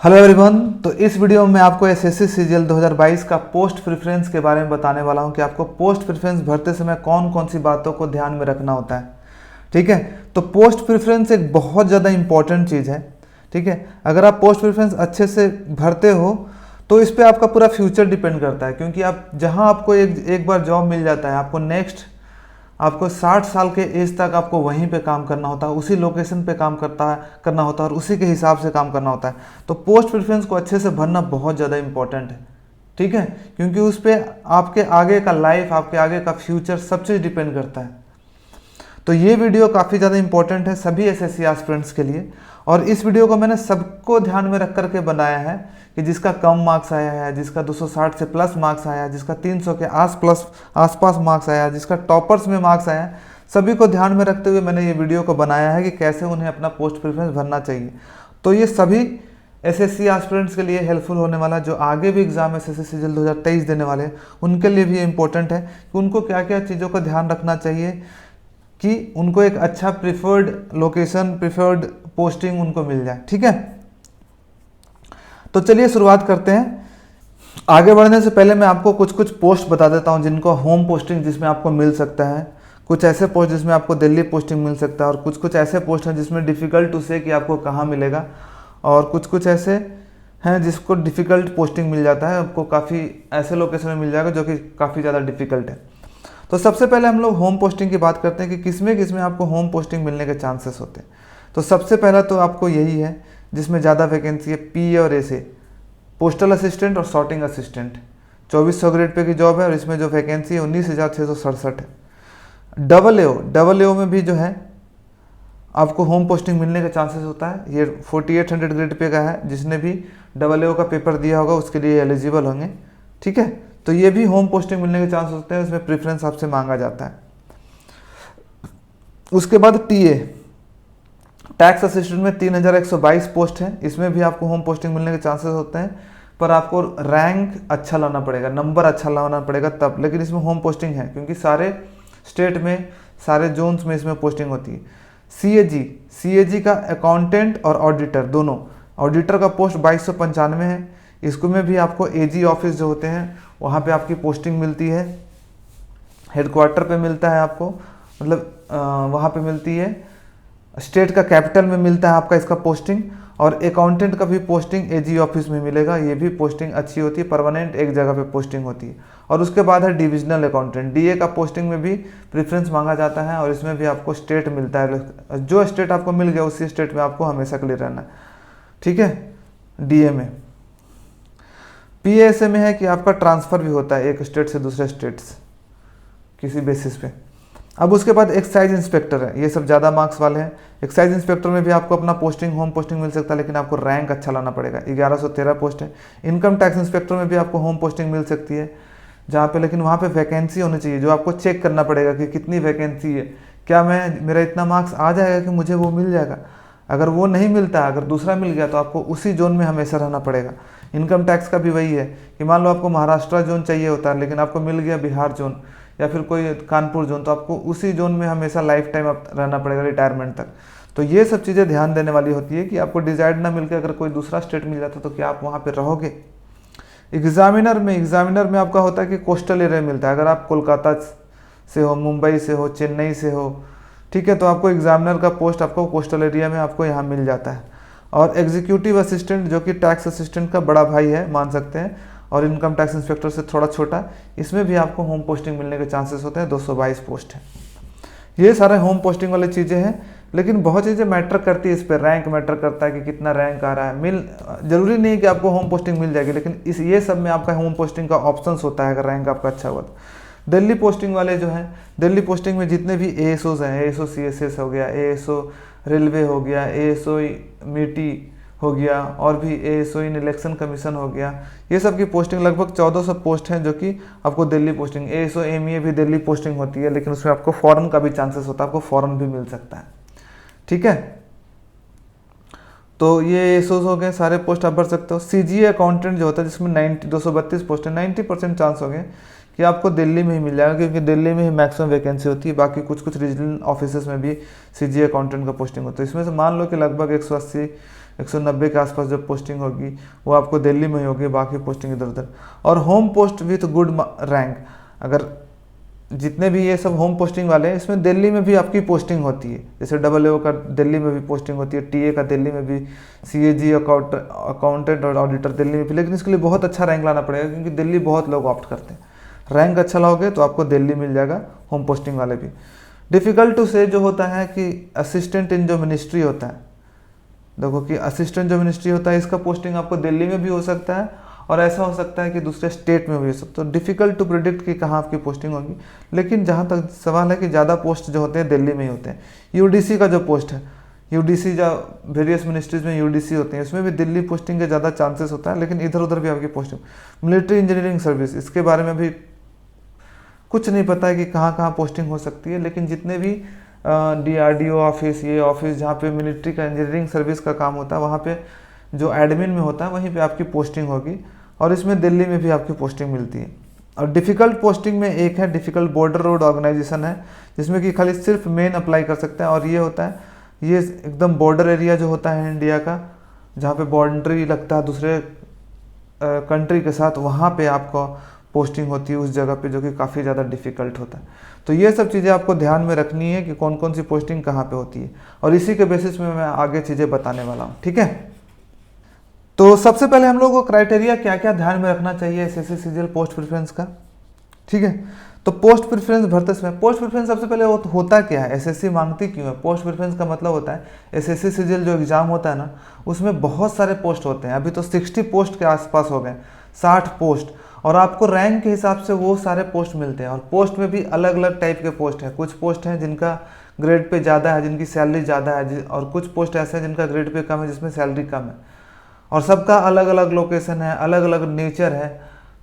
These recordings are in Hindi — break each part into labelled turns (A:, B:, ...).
A: Hello everyone. तो इस वीडियो में मैं आपको एसएससी सीजीएल 2022 का पोस्ट प्रेफरेंस के बारे में बताने वाला हूं कि आपको पोस्ट प्रेफरेंस भरते समय कौन कौन सी बातों को ध्यान में रखना होता है। ठीक है, तो पोस्ट प्रेफरेंस एक बहुत ज़्यादा इंपॉर्टेंट चीज़ है। ठीक है, अगर आप पोस्ट प्रेफरेंस अच्छे से भरते हो तो इस पर आपका पूरा फ्यूचर डिपेंड करता है, क्योंकि आप जहाँ आपको एक बार जॉब मिल जाता है, आपको 60 साल के एज तक आपको वहीं पे काम करना होता है, उसी लोकेशन पे काम करना होता है और उसी के हिसाब से काम करना होता है। तो पोस्ट प्रेफरेंस को अच्छे से भरना बहुत ज़्यादा इंपॉर्टेंट है। ठीक है, क्योंकि उस पर आपके आगे का लाइफ, आपके आगे का फ्यूचर सब चीज़ डिपेंड करता है। तो ये वीडियो काफ़ी ज़्यादा इंपॉर्टेंट है सभी एसएससी एस्पिरेंट्स के लिए, और इस वीडियो को मैंने सबको ध्यान में रख करके बनाया है कि जिसका कम मार्क्स आया है, जिसका 260 से प्लस मार्क्स आया, जिसका 300 के आसपास मार्क्स आया, जिसका टॉपर्स में मार्क्स आया, सभी को ध्यान में रखते हुए मैंने ये वीडियो को बनाया है कि कैसे उन्हें अपना पोस्ट प्रेफरेंस भरना चाहिए। तो ये सभी एसएससी एस्पिरेंट्स के लिए हेल्पफुल होने वाला है। जो आगे भी एग्जाम एसएससी सीजीएल 2023 देने वाले हैं उनके लिए भी इम्पोर्टेंट है कि उनको क्या क्या चीज़ों का ध्यान रखना चाहिए कि उनको एक अच्छा प्रिफर्ड लोकेशन, प्रिफर्ड पोस्टिंग उनको मिल जाए। ठीक है, तो चलिए शुरुआत करते हैं। आगे बढ़ने से पहले मैं आपको कुछ पोस्ट बता देता हूं जिनको होम पोस्टिंग जिसमें आपको मिल सकता है, कुछ ऐसे पोस्ट जिसमें आपको दिल्ली पोस्टिंग मिल सकता है, और कुछ ऐसे पोस्ट हैं जिसमें डिफ़िकल्ट टू से कि आपको कहाँ मिलेगा, और कुछ ऐसे हैं जिसको डिफ़िकल्ट पोस्टिंग मिल जाता है, आपको काफ़ी ऐसे लोकेशन में मिल जाएगा जो कि काफ़ी ज़्यादा डिफ़िकल्ट है। तो सबसे पहले हम लोग होम पोस्टिंग की बात करते हैं कि किसमें आपको होम पोस्टिंग मिलने के चांसेस होते हैं। तो सबसे पहला तो आपको यही है जिसमें ज़्यादा वैकेंसी है, पीए और एसए, पोस्टल असिस्टेंट और सॉर्टिंग असिस्टेंट। 2400 ग्रेड पे की जॉब है और इसमें जो वैकेंसी है 19,667 है। डबल एओ में भी जो है आपको होम पोस्टिंग मिलने का चांसेस होता है। ये 4800 ग्रेड पे का है, जिसने भी डबल एओ का पेपर दिया होगा उसके लिए एलिजिबल होंगे। ठीक है, तो ये भी होम पोस्टिंग मिलने के चांस होते हैं, इसमें प्रेफरेंस आपसे मांगा जाता है। उसके बाद टीए, टैक्स असिस्टेंट में 3122 पोस्ट है, इसमें भी आपको होम पोस्टिंग मिलने के चांसेस होते हैं, पर आपको रैंक अच्छा लाना पड़ेगा, नंबर अच्छा लाना पड़ेगा तब, लेकिन इसमें होम पोस्टिंग है क्योंकि सारे स्टेट में, सारे जोन्स में इसमें पोस्टिंग होती है। सीएजी का अकाउंटेंट और ऑडिटर दोनों, ऑडिटर का पोस्ट 2295 है, इसको में भी आपको एजी ऑफिस जो होते हैं वहाँ पे आपकी पोस्टिंग मिलती है, हेडक्वार्टर पे मिलता है आपको, मतलब वहाँ पे मिलती है, स्टेट का कैपिटल में मिलता है आपका इसका पोस्टिंग, और अकाउंटेंट का भी पोस्टिंग एजी ऑफिस में मिलेगा। ये भी पोस्टिंग अच्छी होती है, परमानेंट एक जगह पे पोस्टिंग होती है। और उसके बाद है डिविजनल अकाउंटेंट, डीए का पोस्टिंग में भी प्रेफरेंस मांगा जाता है, और इसमें भी आपको स्टेट मिलता है, जो स्टेट आपको मिल गया उसी स्टेट में आपको हमेशा के लिए रहना है। ठीक है, डीए में। पीएसए में है कि आपका ट्रांसफ़र भी होता है एक स्टेट से दूसरे स्टेट्स किसी बेसिस पे। अब उसके बाद एक्साइज इंस्पेक्टर है, ये सब ज़्यादा मार्क्स वाले हैं। एक्साइज इंस्पेक्टर में भी आपको अपना पोस्टिंग, होम पोस्टिंग मिल सकता है, लेकिन आपको रैंक अच्छा लाना पड़ेगा। 1113 पोस्ट है। इनकम टैक्स इंस्पेक्टर में भी आपको होम पोस्टिंग मिल सकती है, जहाँ पे, लेकिन वहाँ पे वैकेंसी होनी चाहिए, जो आपको चेक करना पड़ेगा कि कितनी वैकेंसी है, क्या मेरा इतना मार्क्स आ जाएगा कि मुझे वो मिल जाएगा। अगर वो नहीं मिलता, अगर दूसरा मिल गया तो आपको उसी जोन में हमेशा रहना पड़ेगा। इनकम टैक्स का भी वही है कि मान लो आपको महाराष्ट्र जोन चाहिए होता है, लेकिन आपको मिल गया बिहार जोन या फिर कोई कानपुर जोन, तो आपको उसी जोन में हमेशा लाइफ टाइम आप रहना पड़ेगा, रिटायरमेंट तक। तो ये सब चीज़ें ध्यान देने वाली होती है कि आपको डिजायर्ड ना मिलकर अगर कोई दूसरा स्टेट मिल जाता तो क्या आप वहाँ पर रहोगे। एग्जामिनर में आपका होता है कि कोस्टल एरिया मिलता है। अगर आप कोलकाता से हो, मुंबई से हो, चेन्नई से हो, ठीक है, तो आपको एग्जामिनर का पोस्ट आपको कोस्टल एरिया में आपको यहाँ मिल जाता है। और एग्जीक्यूटिव असिस्टेंट जो कि टैक्स असिस्टेंट का बड़ा भाई है मान सकते हैं, और इनकम टैक्स इंस्पेक्टर से थोड़ा छोटा, इसमें भी आपको होम पोस्टिंग मिलने के चांसेस होते हैं। 222 पोस्ट है। ये सारे होम पोस्टिंग वाली चीज़ें हैं, लेकिन बहुत चीज़ें मैटर करती है इस पर। रैंक मैटर करता है कि कितना रैंक आ रहा है। जरूरी नहीं कि आपको होम पोस्टिंग मिल जाएगी, लेकिन ये सब में आपका होम पोस्टिंग का ऑप्शन होता है अगर रैंक आपका अच्छा हुआ तो। दिल्ली पोस्टिंग वाले जो हैं, दिल्ली पोस्टिंग में जितने भी एएसओज हैं, एएसओ सीएसएस हो गया, एएसओ रेलवे हो गया, एएसओ मीटी हो गया, और भी एएसओ इन इलेक्शन कमीशन हो गया, ये सब की पोस्टिंग लगभग 1400 पोस्ट हैं जो कि आपको दिल्ली पोस्टिंग। एएसओ एमईए भी दिल्ली पोस्टिंग होती है, लेकिन उसमें आपको फॉरेन का भी चांसेस होता है, आपको फॉरेन भी मिल सकता है। ठीक है, तो ये एएसओ हो गए, सारे पोस्ट आप भर सकते हो। सीजीए अकाउंटेंट जो होता है जिसमें 232 पोस्ट है, 90% चांस हो गए कि आपको दिल्ली में ही मिल जाएगा, क्योंकि दिल्ली में ही मैक्सिमम वैकेंसी होती है। बाकी कुछ रीजनल ऑफिसेस में भी सीजीए अकाउंटेंट का पोस्टिंग होता है। इसमें से मान लो कि लगभग 180 190 के आसपास जो पोस्टिंग होगी वो आपको दिल्ली में ही होगी, बाकी पोस्टिंग इधर उधर। और home post with good rank, अगर जितने भी ये सब होम पोस्टिंग वाले हैं इसमें दिल्ली में भी आपकी पोस्टिंग होती है, जैसे AA का दिल्ली में भी पोस्टिंग होती है, TA का दिल्ली में भी, CAG अकाउंटेंट और ऑडिटर दिल्ली में भी। लेकिन इसके लिए बहुत अच्छा रैंक लाना पड़ेगा क्योंकि दिल्ली बहुत लोग ऑप्ट करते हैं। रैंक अच्छा लाओगे तो आपको दिल्ली मिल जाएगा, होम पोस्टिंग वाले भी। डिफ़िकल्ट टू से जो होता है कि असिस्टेंट इन जो मिनिस्ट्री होता है, देखो कि असिस्टेंट जो मिनिस्ट्री होता है इसका पोस्टिंग आपको दिल्ली में भी हो सकता है और ऐसा हो सकता है कि दूसरे स्टेट में भी हो सकता है। तो डिफ़िकल्ट टू प्रिडिक्ट कि कहाँ आपकी पोस्टिंग होगी। लेकिन जहाँ तक सवाल है कि ज़्यादा पोस्ट जो होते हैं दिल्ली में ही होते हैं। UDC का जो पोस्ट है, UDC जो वेरियस मिनिस्ट्रीज में UDC होते हैं, उसमें भी दिल्ली पोस्टिंग के ज़्यादा चांसेस होता है, लेकिन इधर उधर भी आपकी पोस्टिंग। मिलिट्री इंजीनियरिंग सर्विस, इसके बारे में भी कुछ नहीं पता है कि कहाँ कहाँ पोस्टिंग हो सकती है, लेकिन जितने भी DRDO ऑफिस, ये ऑफिस जहाँ पे मिलिट्री का इंजीनियरिंग सर्विस का काम होता है, वहाँ पे जो एडमिन में होता है वहीं पे आपकी पोस्टिंग होगी और इसमें दिल्ली में भी आपकी पोस्टिंग मिलती है। और डिफ़िकल्ट पोस्टिंग में एक है डिफ़िकल्ट बॉर्डर रोड ऑर्गेनाइजेशन है, जिसमें कि खाली सिर्फ मेन अप्लाई कर सकते हैं। और ये होता है, ये एकदम बॉर्डर एरिया जो होता है इंडिया का, जहाँ पे बाउंड्री लगता है दूसरे कंट्री के साथ, वहाँ पे आपको पोस्टिंग होती है उस जगह पे, जो कि काफ़ी ज़्यादा डिफ़िकल्ट होता है। तो ये सब चीज़ें आपको ध्यान में रखनी है कि कौन कौन सी पोस्टिंग कहाँ पे होती है, और इसी के बेसिस में मैं आगे चीज़ें बताने वाला हूँ। ठीक है, तो सबसे पहले हम लोग को क्राइटेरिया क्या क्या ध्यान में रखना चाहिए SSC CGL पोस्ट प्रेफरेंस का। ठीक है, तो पोस्ट प्रेफरेंस भरते समय पोस्ट प्रेफरेंस सबसे पहले होता क्या है, SSC मांगती क्यों है। पोस्ट प्रेफरेंस का मतलब होता है SSC CGL जो एग्ज़ाम होता है ना, उसमें बहुत सारे पोस्ट होते हैं। अभी तो 60 पोस्ट के आसपास हो गए, 60 पोस्ट, और आपको रैंक के हिसाब से वो सारे पोस्ट मिलते हैं। और पोस्ट में भी अलग अलग टाइप के पोस्ट हैं। कुछ पोस्ट हैं जिनका ग्रेड पे ज़्यादा है, जिनकी सैलरी ज़्यादा है, और कुछ पोस्ट ऐसे हैं जिनका ग्रेड पे कम है, जिसमें सैलरी कम है। और सबका अलग अलग लोकेशन है, अलग अलग नेचर है।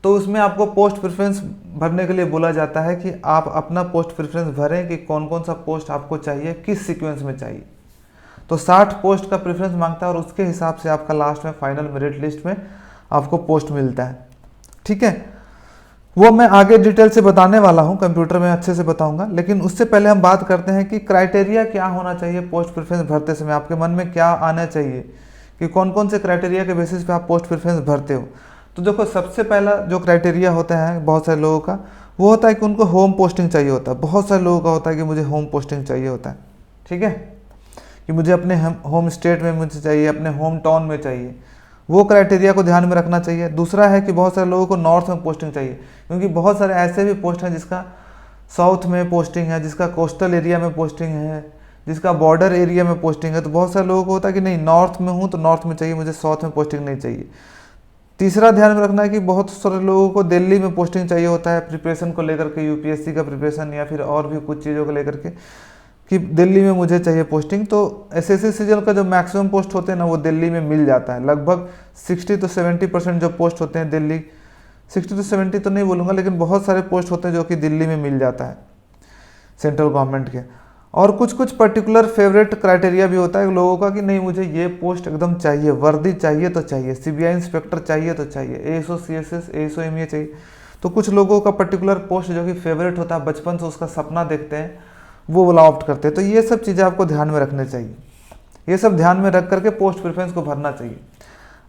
A: तो उसमें आपको पोस्ट प्रेफरेंस भरने के लिए बोला जाता है कि आप अपना पोस्ट प्रेफरेंस भरें कि कौन कौन सा पोस्ट आपको चाहिए, किस सीक्वेंस में चाहिए। तो 60 पोस्ट का प्रेफरेंस मांगता है और उसके हिसाब से आपका लास्ट में फाइनल मेरिट लिस्ट में आपको पोस्ट मिलता है। ठीक है, वो मैं आगे डिटेल से बताने वाला हूँ, कंप्यूटर में अच्छे से बताऊंगा। लेकिन उससे पहले हम बात करते हैं कि क्राइटेरिया क्या होना चाहिए पोस्ट प्रेफरेंस भरते समय। आपके मन में क्या आना चाहिए कि कौन कौन से क्राइटेरिया के बेसिस पे आप पोस्ट प्रेफरेंस भरते हो। तो देखो, सबसे पहला जो क्राइटेरिया होता है बहुत सारे लोगों का, वो होता है कि उनको होम पोस्टिंग चाहिए होता है। बहुत सारे लोगों का होता है कि मुझे होम पोस्टिंग चाहिए होता है। ठीक है, कि मुझे अपने होम स्टेट में मुझे चाहिए, अपने होम टाउन में चाहिए। वो क्राइटेरिया को ध्यान में रखना चाहिए। दूसरा है कि बहुत सारे लोगों को नॉर्थ में पोस्टिंग चाहिए, क्योंकि बहुत सारे ऐसे भी पोस्ट हैं जिसका साउथ में पोस्टिंग है, जिसका कोस्टल एरिया में पोस्टिंग है, जिसका बॉर्डर एरिया में पोस्टिंग है। तो बहुत सारे लोगों को होता है कि नहीं, नॉर्थ में हूँ तो नॉर्थ में चाहिए, मुझे साउथ में पोस्टिंग नहीं चाहिए। तीसरा ध्यान में रखना है कि बहुत सारे लोगों को दिल्ली में पोस्टिंग चाहिए होता है, प्रिपरेशन को लेकर के, UPSC का प्रिपरेशन या फिर और भी कुछ चीज़ों को लेकर के, कि दिल्ली में मुझे चाहिए पोस्टिंग। तो SSC CGL का जो मैक्सिमम पोस्ट होते हैं ना, वो दिल्ली में मिल जाता है। लगभग 60 to 70% जो पोस्ट होते हैं दिल्ली, 60 to 70 तो नहीं बोलूँगा, लेकिन बहुत सारे पोस्ट होते हैं जो कि दिल्ली में मिल जाता है सेंट्रल गवर्नमेंट के। और कुछ कुछ पर्टिकुलर फेवरेट क्राइटेरिया भी होता है लोगों का कि नहीं, मुझे ये पोस्ट एकदम चाहिए, वर्दी चाहिए तो चाहिए, CBI इंस्पेक्टर चाहिए तो चाहिए, ASO CSS ASO MEA चाहिए। तो कुछ लोगों का पर्टिकुलर पोस्ट जो कि फेवरेट होता है, बचपन से उसका सपना देखते हैं, वो वाला ऑप्ट करते हैं। तो ये सब चीज़ें आपको ध्यान में रखने चाहिए। ये सब ध्यान में रख करके पोस्ट प्रेफरेंस को भरना चाहिए।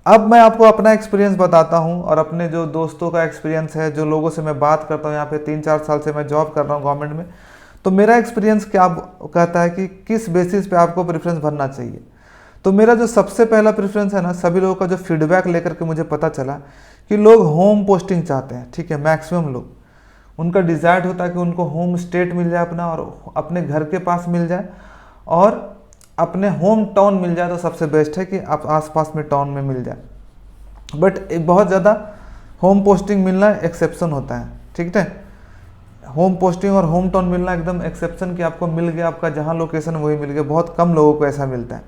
A: अब मैं आपको अपना एक्सपीरियंस बताता हूँ और अपने जो दोस्तों का एक्सपीरियंस है, जो लोगों से मैं बात करता हूँ, यहाँ पे 3-4 साल से मैं जॉब कर रहा हूँ गवर्नमेंट में। तो मेरा एक्सपीरियंस क्या कहता है कि किस बेसिस पे आपको प्रेफरेंस भरना चाहिए। तो मेरा जो सबसे पहला प्रेफरेंस है ना, सभी लोगों का जो फीडबैक लेकर के मुझे पता चला कि लोग होम पोस्टिंग चाहते हैं। ठीक है, मैक्सिमम लोग, उनका डिज़ायर होता है कि उनको होम स्टेट मिल जाए अपना, और अपने घर के पास मिल जाए, और अपने होम टाउन मिल जाए तो सबसे बेस्ट है कि आप आसपास में टाउन में मिल जाए। बट बहुत ज़्यादा होम पोस्टिंग मिलना एक्सेप्शन होता है। ठीक है, होम पोस्टिंग और होम टाउन मिलना एकदम एक्सेप्शन कि आपको मिल गया, आपका जहाँ लोकेशन वही मिल गया। बहुत कम लोगों को ऐसा मिलता है।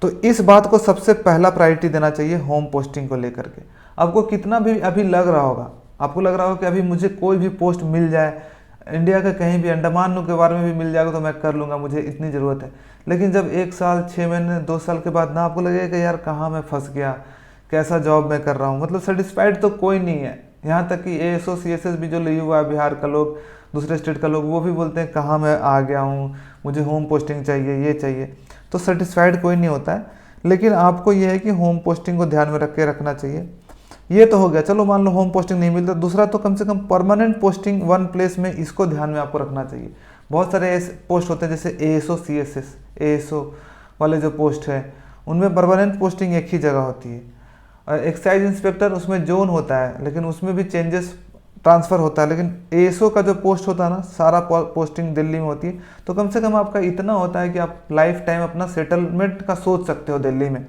A: तो इस बात को सबसे पहला प्रायोरिटी देना चाहिए होम पोस्टिंग को लेकर के। आपको कितना भी अभी लग रहा होगा, आपको लग रहा होगा कि अभी मुझे कोई भी पोस्ट मिल जाए, इंडिया का कहीं भी, अंडमान के बारे में भी मिल जाएगा तो मैं कर लूँगा, मुझे इतनी ज़रूरत है। लेकिन जब 1 साल 6 महीने 2 साल के बाद ना आपको लगेगा कि यार कहाँ मैं फंस गया, कैसा जॉब मैं कर रहा हूँ, मतलब सेटिस्फाइड तो कोई नहीं है। यहाँ तक कि ASO CSS भी जो लिए हुआ है बिहार का लोग, दूसरे स्टेट का लोग, वो भी बोलते हैं कहाँ मैं आ गया हूँ, मुझे होम पोस्टिंग चाहिए, ये चाहिए। तो सेटिस्फाइड कोई नहीं होता है। लेकिन आपको ये है कि होम पोस्टिंग को ध्यान में रख के रखना चाहिए। ये तो हो गया, चलो मान लो होम पोस्टिंग नहीं मिलता, दूसरा तो कम से कम परमानेंट पोस्टिंग वन प्लेस में, इसको ध्यान में आपको रखना चाहिए। बहुत सारे ऐसे पोस्ट होते हैं जैसे ASO CSS, ASO वाले जो पोस्ट है उनमें परमानेंट पोस्टिंग एक ही जगह होती है। और एक्साइज इंस्पेक्टर उसमें जोन होता है, लेकिन उसमें भी चेंजेस ट्रांसफ़र होता है। लेकिन ASO का जो पोस्ट होता है ना, सारा पोस्टिंग दिल्ली में होती है, तो कम से कम आपका इतना होता है कि आप लाइफ टाइम अपना सेटलमेंट का सोच सकते हो दिल्ली में।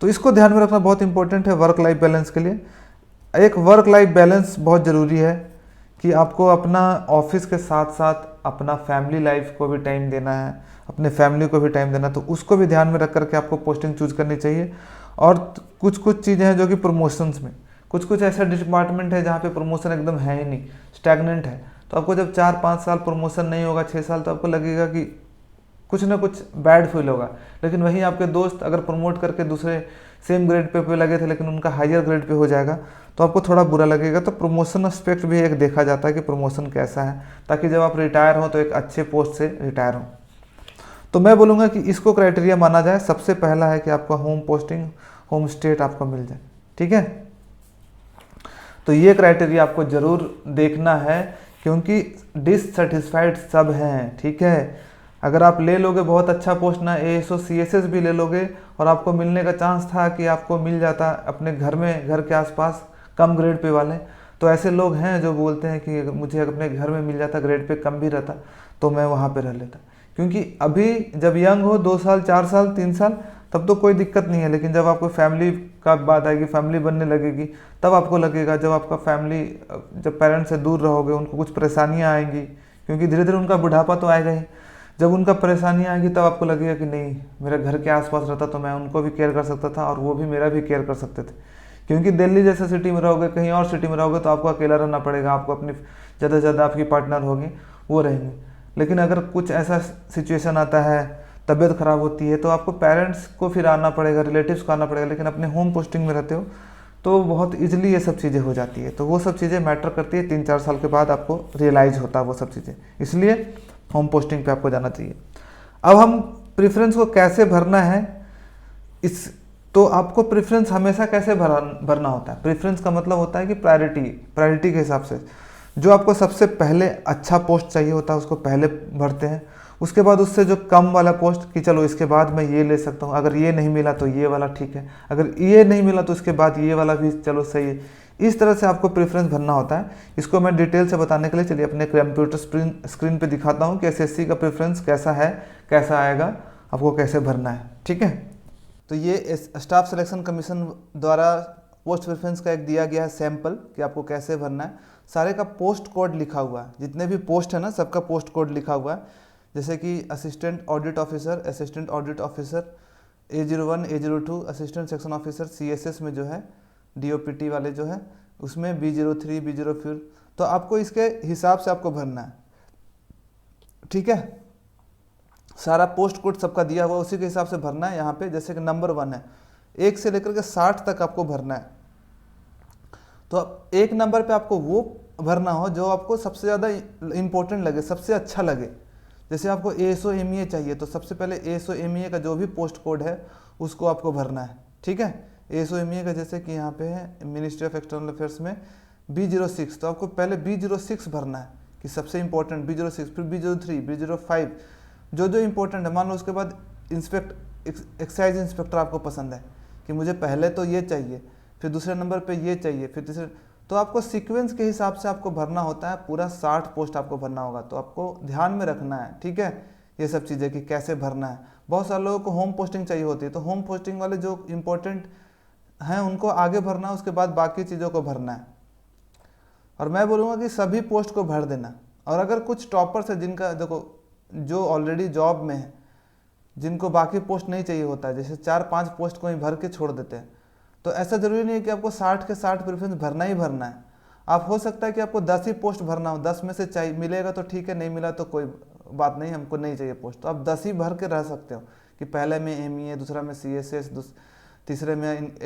A: तो इसको ध्यान में रखना बहुत इंपॉर्टेंट है वर्क लाइफ बैलेंस के लिए। एक वर्क लाइफ बैलेंस बहुत ज़रूरी है कि आपको अपना ऑफिस के साथ साथ अपना फैमिली लाइफ को भी टाइम देना है, अपने फैमिली को भी टाइम देना है, तो उसको भी ध्यान में रख करके आपको पोस्टिंग चूज करनी चाहिए। और कुछ कुछ चीज़ें हैं जो कि प्रमोशंस में, कुछ कुछ ऐसा डिपार्टमेंट है जहाँ पे प्रमोशन एकदम है ही नहीं, स्टैगनेंट है। तो आपको जब 4-5 साल प्रमोशन नहीं होगा, 6 साल, तो आपको लगेगा कि कुछ ना कुछ बैड फील होगा। लेकिन वहीं आपके दोस्त अगर प्रमोट करके दूसरे सेम ग्रेड पे लगे थे लेकिन उनका हायर ग्रेड पे हो जाएगा, तो आपको थोड़ा बुरा लगेगा। तो प्रमोशन एस्पेक्ट भी एक देखा जाता है कि प्रमोशन कैसा है, ताकि जब आप रिटायर हो तो एक अच्छे पोस्ट से रिटायर हो। तो मैं बोलूँगा कि इसको क्राइटेरिया माना जाए। सबसे पहला है कि आपका होम पोस्टिंग, होम स्टेट आपको मिल जाए, ठीक है। तो ये क्राइटेरिया आपको ज़रूर देखना है, क्योंकि डिससेटिस्फाइड सब हैं, ठीक है। अगर आप ले लोगे बहुत अच्छा पोस्ट ना, ASO CSS भी ले लोगे और आपको मिलने का चांस था कि आपको मिल जाता अपने घर में, घर के आसपास कम ग्रेड पे वाले, तो ऐसे लोग हैं जो बोलते हैं कि मुझे अपने घर में मिल जाता, ग्रेड पे कम भी रहता तो मैं वहाँ पे रह लेता। क्योंकि अभी जब यंग हो, 2 साल 4 साल 3 साल, तब तो कोई दिक्कत नहीं है। लेकिन जब आपको फैमिली का बात आएगी, फैमिली बनने लगेगी, तब आपको लगेगा, जब आपका फैमिली, जब पेरेंट्स से दूर रहोगे, उनको कुछ परेशानियाँ आएंगी, क्योंकि धीरे धीरे उनका बुढ़ापा तो आएगा ही। जब उनका परेशानियाँ आएंगी तब आपको लगेगा कि नहीं, मेरे घर के आसपास रहता तो मैं उनको भी केयर कर सकता था और वो भी मेरा भी केयर कर सकते थे। क्योंकि दिल्ली जैसे सिटी में रहोगे, कहीं और सिटी में रहोगे तो आपको अकेला रहना पड़ेगा, आपको अपनी ज़्यादा से ज़्यादा आपकी पार्टनर होगी, वो रहेंगे। लेकिन अगर कुछ ऐसा सिचुएशन आता है, तबीयत ख़राब होती है, तो आपको पेरेंट्स को फिर आना पड़ेगा, रिलेटिव्स को आना पड़ेगा। लेकिन अपने होम पोस्टिंग में रहते हो तो बहुत ईजिली ये सब चीज़ें हो जाती है। तो वो सब चीज़ें मैटर करती है, 3-4 साल के बाद आपको रियलाइज़ होता है वो सब चीज़ें, इसलिए होम पोस्टिंग पे आपको जाना चाहिए। अब हम प्रेफरेंस को कैसे भरना है, इस तो आपको प्रेफरेंस हमेशा कैसे भरना होता है। प्रेफरेंस का मतलब होता है कि प्रायोरिटी के हिसाब से जो आपको सबसे पहले अच्छा पोस्ट चाहिए होता है उसको पहले भरते हैं। उसके बाद उससे जो कम वाला पोस्ट, कि चलो इसके बाद मैं ये ले सकता हूँ, अगर ये नहीं मिला तो ये वाला ठीक है, अगर ये नहीं मिला तो इसके बाद ये वाला भी चलो सही है। इस तरह से आपको प्रेफरेंस भरना होता है। इसको मैं डिटेल से बताने के लिए चलिए अपने कंप्यूटर स्क्रीन पे दिखाता हूँ कि SSC का प्रेफरेंस कैसा है, कैसा आएगा, आपको कैसे भरना है, ठीक है। तो ये स्टाफ सिलेक्शन कमीशन द्वारा पोस्ट प्रेफरेंस का एक दिया गया है सैंपल कि आपको कैसे भरना है। सारे का पोस्ट कोड लिखा हुआ है, जितने भी पोस्ट है ना सबका पोस्ट कोड लिखा हुआ है। जैसे कि assistant audit officer A01 A02, assistant section officer CSS में जो है DOPT वाले जो है उसमें B03 B04, तो आपको इसके हिसाब से आपको भरना है, ठीक है। सारा पोस्ट कोड सबका दिया हुआ उसी के हिसाब से भरना है। यहाँ पे जैसे कि नंबर 1 है, 1 से लेकर के 60 तक आपको भरना है। तो एक नंबर पे आपको वो भरना हो जो आपको सबसे ज़्यादा इम्पोर्टेंट लगे, सबसे अच्छा लगे। जैसे आपको ASO MEA चाहिए तो सबसे पहले ASO MEA का जो भी पोस्ट कोड है उसको आपको भरना है, ठीक है। ASO MEA का जैसे कि यहाँ पे है मिनिस्ट्री ऑफ एक्सटर्नल अफेयर्स में B06, तो आपको पहले B06 भरना है कि सबसे इंपॉर्टेंट B06, फिर B03 B05, जो इंपॉर्टेंट है। मान लो उसके बाद एक्साइज इंस्पेक्टर आपको पसंद है कि मुझे पहले तो ये चाहिए, फिर दूसरे नंबर पे ये चाहिए, फिर तीसरे, तो आपको सीक्वेंस के हिसाब से आपको भरना होता है। पूरा 60 पोस्ट आपको भरना होगा, तो आपको ध्यान में रखना है, ठीक है, ये सब चीज़ें कि कैसे भरना है। बहुत सारे लोगों को होम पोस्टिंग चाहिए होती है, तो होम पोस्टिंग वाले जो इंपॉर्टेंट हैं उनको आगे भरना है, उसके बाद बाकी चीज़ों को भरना है। और मैं बोलूँगा कि सभी पोस्ट को भर देना। और अगर कुछ टॉपर्स है जिनका देखो जो ऑलरेडी जॉब में है, जिनको बाकी पोस्ट नहीं चाहिए होता है, जैसे 4-5 पोस्ट को ही भर के छोड़ देते हैं, तो ऐसा ज़रूरी नहीं है कि आपको 60 के 60 प्रेफरेंस भरना ही भरना है। आप हो सकता है कि आपको 10 ही पोस्ट भरना हो, 10 में से चाहिए, मिलेगा तो ठीक है, नहीं मिला तो कोई बात नहीं, हमको नहीं चाहिए पोस्ट, तो आप 10 ही भर के रह सकते हो कि पहले में MEA, दूसरा में CSS, तीसरे में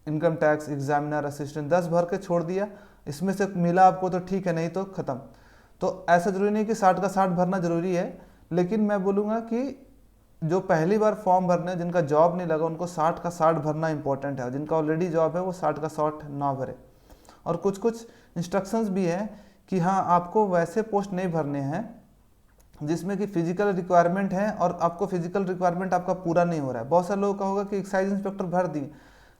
A: इनकम टैक्स एग्जामिनर असिस्टेंट, 10 भर के छोड़ दिया। इसमें से मिला आपको तो ठीक है, नहीं तो ख़त्म। तो ऐसा ज़रूरी नहीं कि 60 का 60 भरना ज़रूरी है, लेकिन मैं बोलूँगा कि जो पहली बार फॉर्म भरने, जिनका जॉब नहीं लगा, उनको 60 का 60 भरना इंपॉर्टेंट है, और जिनका ऑलरेडी जॉब है वो 60 का 60 ना भरे। और कुछ कुछ इंस्ट्रक्शंस भी हैं कि हाँ आपको वैसे पोस्ट नहीं भरने हैं जिसमें कि फिजिकल रिक्वायरमेंट है और आपको फिजिकल रिक्वायरमेंट आपका पूरा नहीं हो रहा है। बहुत सारे लोगों का होगा कि एक्साइज इंस्पेक्टर भर दिए,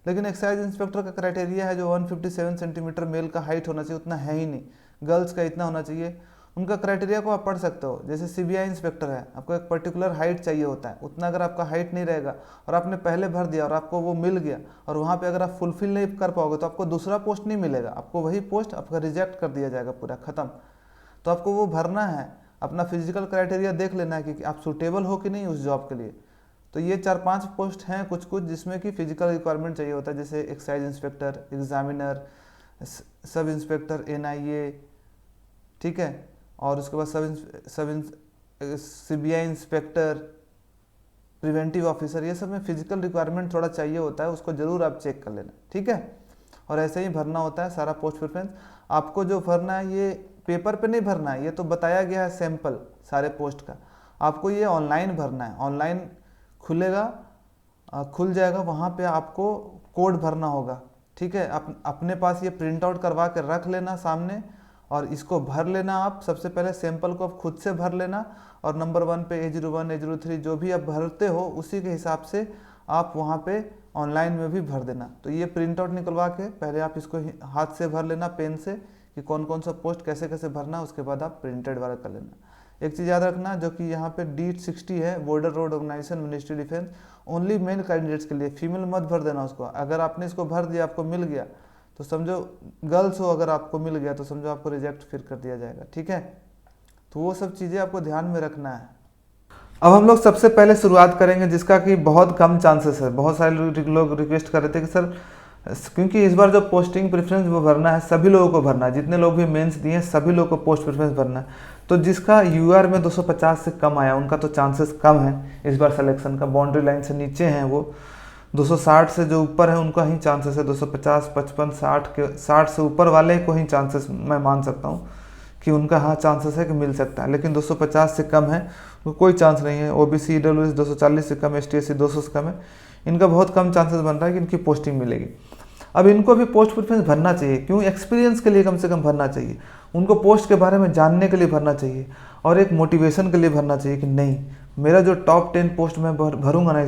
A: लेकिन एक्साइज इंस्पेक्टर का क्राइटेरिया है जो 157 सेंटीमीटर मेल का हाइट होना चाहिए, उतना है ही नहीं। गर्ल्स का इतना होना चाहिए। उनका क्राइटेरिया को आप पढ़ सकते हो। जैसे सीबीआई इंस्पेक्टर है, आपको एक पर्टिकुलर हाइट चाहिए होता है, उतना अगर आपका हाइट नहीं रहेगा और आपने पहले भर दिया और आपको वो मिल गया और वहाँ पे अगर आप फुलफिल नहीं कर पाओगे तो आपको दूसरा पोस्ट नहीं मिलेगा, आपको वही पोस्ट आपका रिजेक्ट कर दिया जाएगा पूरा, ख़त्म। तो आपको वो भरना है, अपना फिजिकल क्राइटेरिया देख लेना है कि आप सूटेबल हो कि नहीं उस जॉब के लिए। तो ये 4-5 पोस्ट हैं कुछ कुछ जिसमें कि फिजिकल रिक्वायरमेंट चाहिए होता है, जैसे excise inspector, examiner, sub inspector NIA, ठीक है। और उसके बाद CBI इंस्पेक्टर, प्रिवेंटिव ऑफिसर, ये सब में फिजिकल रिक्वायरमेंट थोड़ा चाहिए होता है, उसको ज़रूर आप चेक कर लेना, ठीक है। और ऐसे ही भरना होता है सारा पोस्ट प्रेफरेंस। आपको जो भरना है ये पेपर पे नहीं भरना है, ये तो बताया गया है सैंपल सारे पोस्ट का। आपको ये ऑनलाइन भरना है, ऑनलाइन खुलेगा, खुल जाएगा, वहाँ पे आपको कोड भरना होगा, ठीक है। अपने पास ये प्रिंट आउट करवा के रख लेना सामने और इसको भर लेना। आप सबसे पहले सैंपल को आप खुद से भर लेना और नंबर 1 पे A01, A03 जो भी आप भरते हो उसी के हिसाब से आप वहाँ पे ऑनलाइन में भी भर देना। तो ये प्रिंट आउट निकलवा के पहले आप इसको हाथ से भर लेना पेन से कि कौन कौन सा पोस्ट कैसे कैसे भरना, उसके बाद आप प्रिंटेड वाला कर लेना। एक चीज़ याद रखना, जो कि यहाँ पे D60 है, border road organization, ministry defence, only male candidates के लिए, फीमेल मत भर देना उसको। अगर आपने इसको भर दिया, आपको मिल गया तो समझो, गर्ल्स हो अगर आपको मिल गया तो समझो आपको रिजेक्ट फिर कर दिया जाएगा, ठीक है। तो वो सब चीज़ें आपको ध्यान में रखना है। अब हम लोग सबसे पहले शुरुआत करेंगे जिसका कि बहुत कम चांसेस है। बहुत सारे लोग रिक्वेस्ट कर रहे थे कि सर, क्योंकि इस बार जो पोस्टिंग प्रेफरेंस वो भरना है, सभी लोगों को भरना है, जितने लोग भी मेंस दिए हैं सभी लोगों को पोस्ट प्रेफरेंस भरना है। तो जिसका UR में 250 से कम आया उनका तो चांसेस कम है इस बार सिलेक्शन का। बाउंड्री लाइन से नीचे हैं वो, 260 से जो ऊपर है उनका ही चांसेस है। 250, 55, 60 के 60 से ऊपर वाले को ही चांसेस मैं मान सकता हूँ कि उनका हाँ चांसेस है कि मिल सकता है, लेकिन 250 से कम है तो कोई चांस नहीं है। OBC EWS 240 से कम, ST SC 200 से कम है, इनका बहुत कम चांसेस बन रहा है कि इनकी पोस्टिंग मिलेगी। अब इनको भी पोस्ट प्रेफरेंस भरना चाहिए, क्यों? एक्सपीरियंस के लिए कम से कम भरना चाहिए, उनको पोस्ट के बारे में जानने के लिए भरना चाहिए और एक मोटिवेशन के लिए भरना चाहिए कि नहीं, मेरा जो टॉप 10 पोस्ट मैं भरूंगा ना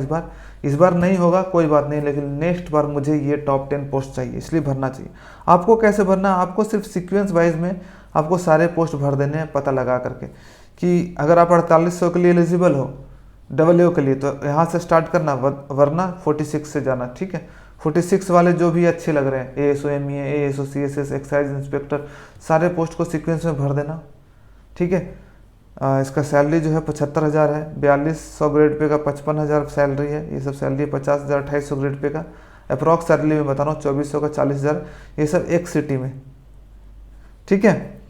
A: इस बार नहीं होगा कोई बात नहीं, लेकिन नेक्स्ट बार मुझे ये टॉप 10 पोस्ट चाहिए, इसलिए भरना चाहिए। आपको कैसे भरना है? आपको सिर्फ सीक्वेंस वाइज में आपको सारे पोस्ट भर देने हैं, पता लगा करके कि अगर आप 4800 के लिए एलिजिबल हो AAO के लिए तो यहाँ से स्टार्ट करना, वरना 46 से जाना, ठीक है। 46 वाले जो भी अच्छे लग रहे हैं, ASO MEA, ASO CSS, excise inspector, सारे पोस्ट को सीक्वेंस में भर देना, ठीक है। इसका सैलरी जो है 75,000 है, 4200 ग्रेड पे का 55,000 सैलरी है, ये सब सैलरी 50,000 2800 ग्रेड पे का, अप्रॉक्स सैलरी में बता रहा हूँ 2400 का 40,000, ये सब एक सिटी में, ठीक है।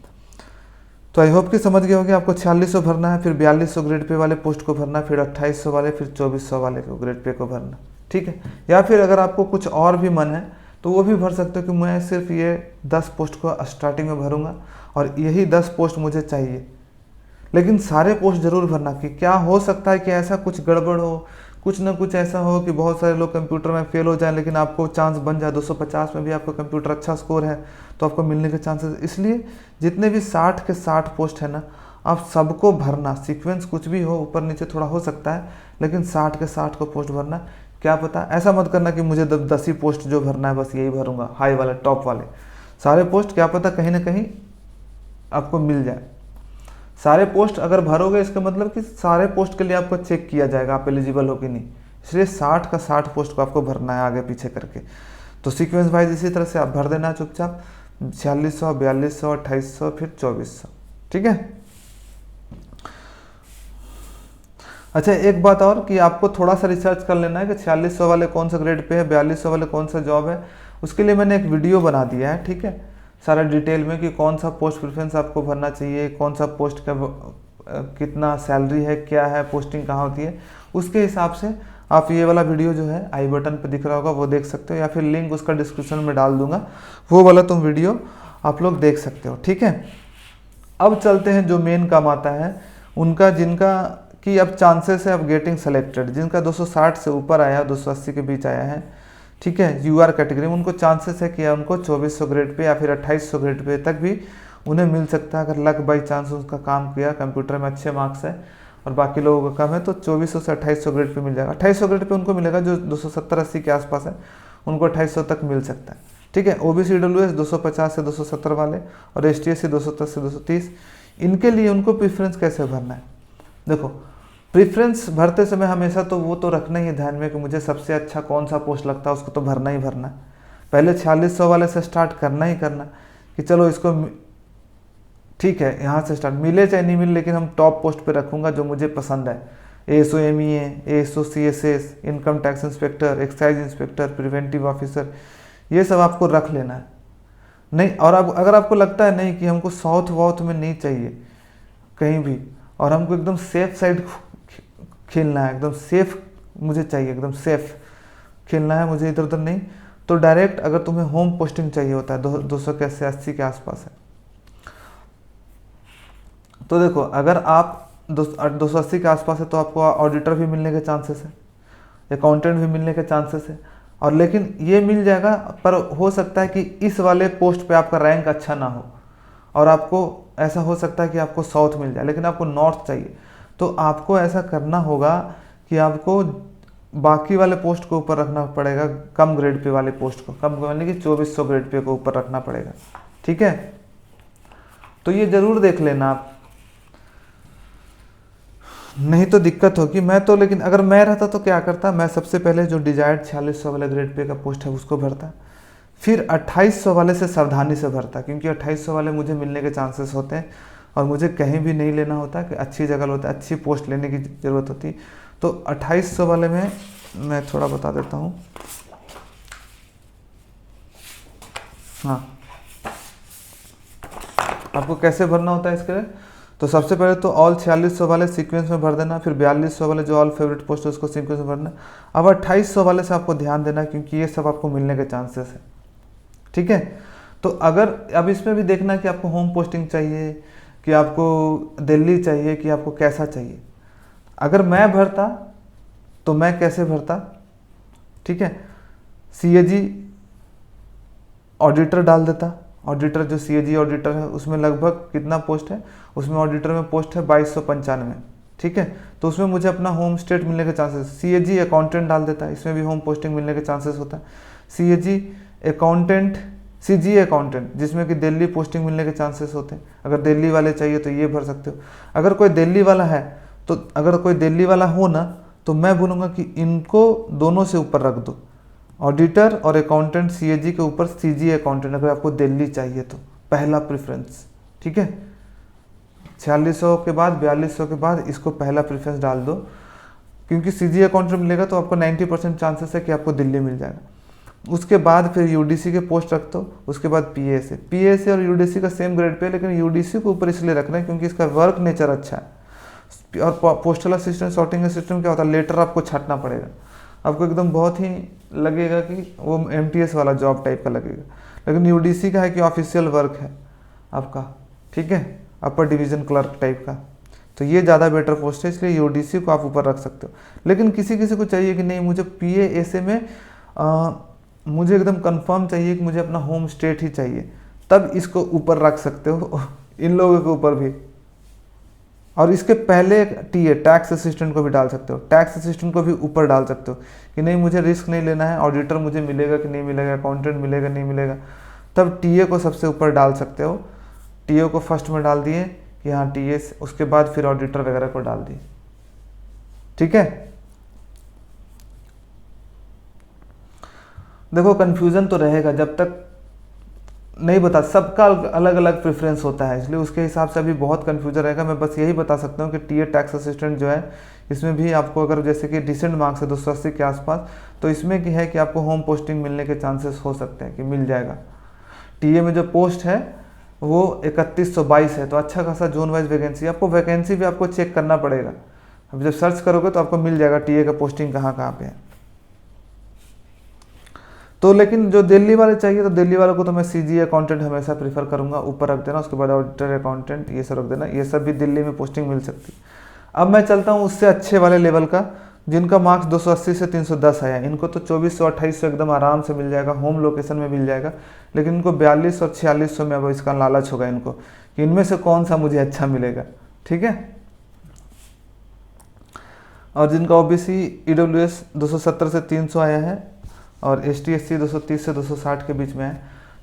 A: तो आई होप कि समझ गए होंगे। आपको 4600 भरना है, फिर 4200 ग्रेड पे वाले पोस्ट को भरना, फिर 2800 वाले, फिर 2400 वाले को ग्रेड पे को भरना, ठीक है। या फिर अगर आपको कुछ और भी मन है तो वो भी भर सकते हो कि मैं सिर्फ ये 10 पोस्ट को स्टार्टिंग में भरूंगा और यही 10 पोस्ट मुझे चाहिए, लेकिन सारे पोस्ट जरूर भरना। कि क्या हो सकता है कि ऐसा कुछ गड़बड़ हो, कुछ ना कुछ ऐसा हो कि बहुत सारे लोग कंप्यूटर में फेल हो जाए, लेकिन आपको चांस बन जाए, 250 में भी आपका कंप्यूटर अच्छा स्कोर है तो आपको मिलने के चांसेस। इसलिए जितने भी 60 के 60 पोस्ट है ना, आप सबको भरना, सीक्वेंस कुछ भी हो, ऊपर नीचे थोड़ा हो सकता है, लेकिन 60 के 60 को पोस्ट भरना। क्या पता, ऐसा मत करना कि मुझे 10 ही पोस्ट जो भरना है बस यही भरूंगा, हाई वाले टॉप वाले सारे पोस्ट, क्या पता कहीं ना कहीं आपको मिल जाए। सारे पोस्ट अगर भरोगे इसका मतलब कि सारे पोस्ट के लिए आपको चेक किया जाएगा आप एलिजिबल हो कि नहीं, इसलिए 60 का 60 पोस्ट को आपको भरना है आगे पीछे करके। तो सीक्वेंस वाइज इसी तरह से आप भर देना चुपचाप, 4600, 4200, 2800, फिर 2400, ठीक है। अच्छा, एक बात और कि आपको थोड़ा सा रिसर्च कर लेना है कि 4600 वाले कौन सा ग्रेड पे है, 4200 वाले कौन सा जॉब है। उसके लिए मैंने एक वीडियो बना दिया है, ठीक है, सारा डिटेल में कि कौन सा पोस्ट प्रेफरेंस आपको भरना चाहिए, कौन सा पोस्ट का कितना सैलरी है, क्या है, पोस्टिंग कहाँ होती है, उसके हिसाब से आप ये वाला वीडियो जो है आई बटन पे दिख रहा होगा वो देख सकते हो, या फिर लिंक उसका डिस्क्रिप्शन में डाल दूंगा, वो वाला तुम वीडियो आप लोग देख सकते हो, ठीक है। अब चलते हैं जो मेन काम आता है उनका, जिनका कि अब चांसेस है अब गेटिंग सेलेक्टेड, जिनका 260 से ऊपर आया है, 280 के बीच आया है, ठीक है, यूआर कैटेगरी में, उनको चांसेस है कि उनको 2400 ग्रेड पे या फिर 2800 ग्रेड पे तक भी उन्हें मिल सकता है, अगर लक बाई चांस उसका काम किया, कंप्यूटर में अच्छे मार्क्स है और बाकी लोगों का कम है, तो 2400 से 2800 ग्रेड पे मिल जाएगा। 2800 ग्रेड पे उनको मिलेगा जो 270-80 के आसपास है, उनको 2800 तक मिल सकता है, ठीक है। ओबीसी डब्ल्यूएस 250 से 270 वाले और एसटीएससी 210 से 230, इनके लिए उनको प्रेफरेंस कैसे भरना है। देखो प्रेफरेंस भरते समय हमेशा तो वो तो रखना ही है ध्यान में कि मुझे सबसे अच्छा कौन सा पोस्ट लगता है उसको तो भरना ही भरना है। पहले 4600 वाले से स्टार्ट करना ही करना कि चलो इसको ठीक है यहाँ से स्टार्ट, मिले चाहे नहीं मिले लेकिन हम टॉप पोस्ट पे रखूँगा जो मुझे पसंद है। ASO-MEA, ASO-CSS, income tax inspector, excise inspector, preventive officer, ये सब आपको रख लेना है। नहीं और अब अगर आपको लगता है नहीं कि हमको साउथ वाउथ में नहीं चाहिए कहीं भी और हमको एकदम सेफ साइड खेलना है, एकदम सेफ मुझे चाहिए, एकदम सेफ खेलना है मुझे, इधर उधर नहीं, तो डायरेक्ट अगर तुम्हें होम पोस्टिंग चाहिए होता है 200 के 80 के आसपास है, तो देखो अगर आप 280 के आसपास है तो आपको ऑडिटर भी मिलने के चांसेस है, अकाउंटेंट भी मिलने के चांसेस है, और लेकिन ये मिल जाएगा, पर हो सकता है कि इस वाले पोस्ट पे आपका रैंक अच्छा ना हो और आपको ऐसा हो सकता है कि आपको साउथ मिल जाए लेकिन आपको नॉर्थ चाहिए, तो आपको ऐसा करना होगा कि आपको बाकी वाले पोस्ट को ऊपर रखना पड़ेगा, कम ग्रेड पे वाले पोस्ट को, कम यानी कि 2400 ग्रेड पे को ऊपर रखना पड़ेगा, ठीक है। तो ये ज़रूर देख लेना आप, नहीं तो दिक्कत होगी। मैं तो लेकिन अगर मैं रहता तो क्या करता, मैं सबसे पहले जो डिजायर्ड 4600 वाले ग्रेड पे का पोस्ट है उसको भरता, फिर 2800 वाले से सावधानी से भरता, क्योंकि 2800 वाले मुझे मिलने के चांसेस होते हैं और मुझे कहीं भी नहीं लेना होता कि अच्छी जगह होता है, अच्छी पोस्ट लेने की ज़रूरत होती। तो 2800 वाले में मैं थोड़ा बता देता हूँ। हाँ, आपको कैसे भरना होता है इसके लिए, तो सबसे पहले तो ऑल 4600 वाले सीक्वेंस में भर देना, फिर 4200 वाले जो ऑल फेवरेट पोस्ट है उसको सीक्वेंस में भरना। अब 2800 वाले से आपको ध्यान देना क्योंकि ये सब आपको मिलने के चांसेस है, ठीक है। तो अगर अब इसमें भी देखना कि आपको होम पोस्टिंग चाहिए कि आपको दिल्ली चाहिए कि आपको कैसा चाहिए। अगर मैं भरता तो मैं कैसे भरता, ठीक है, CAG ऑडिटर डाल देता। ऑडिटर जो CAG ऑडिटर है उसमें लगभग कितना पोस्ट है, उसमें ऑडिटर में पोस्ट है 2295, ठीक है। तो उसमें मुझे अपना होम स्टेट मिलने के चांसेस, CAG अकाउंटेंट डाल देता है, इसमें भी होम पोस्टिंग मिलने के चांसेस होता है। CAG अकाउंटेंट, CGA अकाउंटेंट जिसमें कि दिल्ली पोस्टिंग मिलने के चांसेस होते हैं, अगर दिल्ली वाले चाहिए तो ये भर सकते हो। अगर कोई दिल्ली वाला है तो अगर कोई दिल्ली वाला हो ना तो मैं बोलूँगा कि इनको दोनों से ऊपर रख दो, ऑडिटर और अकाउंटेंट CAG के ऊपर CGA अकाउंटेंट, अगर आपको दिल्ली चाहिए तो पहला प्रेफरेंस, ठीक है। 4600 के बाद 4200 के बाद इसको पहला प्रेफरेंस डाल दो, क्योंकि CGA अकाउंटेंट मिलेगा तो आपको 90% चांसेस है कि आपको दिल्ली मिल जाएगा। उसके बाद फिर UDC के पोस्ट रख दो, उसके बाद PAS और UDC का सेम ग्रेड पे, लेकिन UDC को ऊपर इसलिए रखना है क्योंकि इसका वर्क नेचर अच्छा है। और पोस्टल असिस्टेंट सॉर्टिंग सिस्टम क्या होता है, लेटर आपको छाटना पड़ेगा, आपको एकदम बहुत ही लगेगा कि वो MTS वाला जॉब टाइप का लगेगा। लेकिन UDC का है कि ऑफिशियल वर्क है आपका, ठीक है, अपर डिवीज़न क्लर्क टाइप का, तो ये ज़्यादा बेटर पोस्ट है, इसलिए UDC को आप ऊपर रख सकते हो। लेकिन किसी किसी को चाहिए कि नहीं मुझे PAS में मुझे एकदम कंफर्म चाहिए कि मुझे अपना होम स्टेट ही चाहिए, तब इसको ऊपर रख सकते हो इन लोगों के ऊपर भी। और इसके पहले TA टैक्स असिस्टेंट को भी डाल सकते हो, टैक्स असिस्टेंट को भी ऊपर डाल सकते हो कि नहीं मुझे रिस्क नहीं लेना है, ऑडिटर मुझे मिलेगा कि नहीं मिलेगा, अकाउंटेंट मिलेगा नहीं मिलेगा, तब TA को सबसे ऊपर डाल सकते हो। TA को फर्स्ट में डाल दिए कि हाँ TA, उसके बाद फिर ऑडिटर वगैरह को डाल दिए, ठीक है। देखो कन्फ्यूज़न तो रहेगा जब तक नहीं बता, सबका अलग अलग प्रेफरेंस होता है, इसलिए उसके हिसाब से अभी बहुत कन्फ्यूजन रहेगा। मैं बस यही बता सकता हूँ कि TA टैक्स असिस्टेंट जो है इसमें भी आपको अगर जैसे कि डिसेंट मार्क्स है 280 के आसपास, तो इसमें की है कि आपको होम पोस्टिंग मिलने के चांसेस हो सकते हैं कि मिल जाएगा। TA में जो पोस्ट है वो 3122 है, तो अच्छा खासा जोन वाइज वैकेंसी, आपको वैकेंसी भी आपको चेक करना पड़ेगा। अब जब सर्च करोगे तो आपको मिल जाएगा TA का पोस्टिंग कहाँ कहाँ पे है। तो लेकिन जो दिल्ली वाले चाहिए तो दिल्ली वालों को तो मैं CGA अकाउंटेंट हमेशा प्रीफर करूंगा, ऊपर रख देना, उसके बाद ऑडिटर अकाउंटेंट ये सब रख देना, ये सब भी दिल्ली में पोस्टिंग मिल सकती है। अब मैं चलता हूँ उससे अच्छे वाले लेवल का, जिनका मार्क्स 280 से 310 आया। इनको तो 2400 2800 एकदम आराम से मिल जाएगा, होम लोकेशन में मिल जाएगा। लेकिन इनको 42 और 4600 में अब इसका लालच होगा इनको कि इनमें से कौन सा मुझे अच्छा मिलेगा। ठीक है। और जिनका ओबीसी ईडब्ल्यूएस 270 से 300 आया है और एसटी एससी 230 से 260 के बीच में है,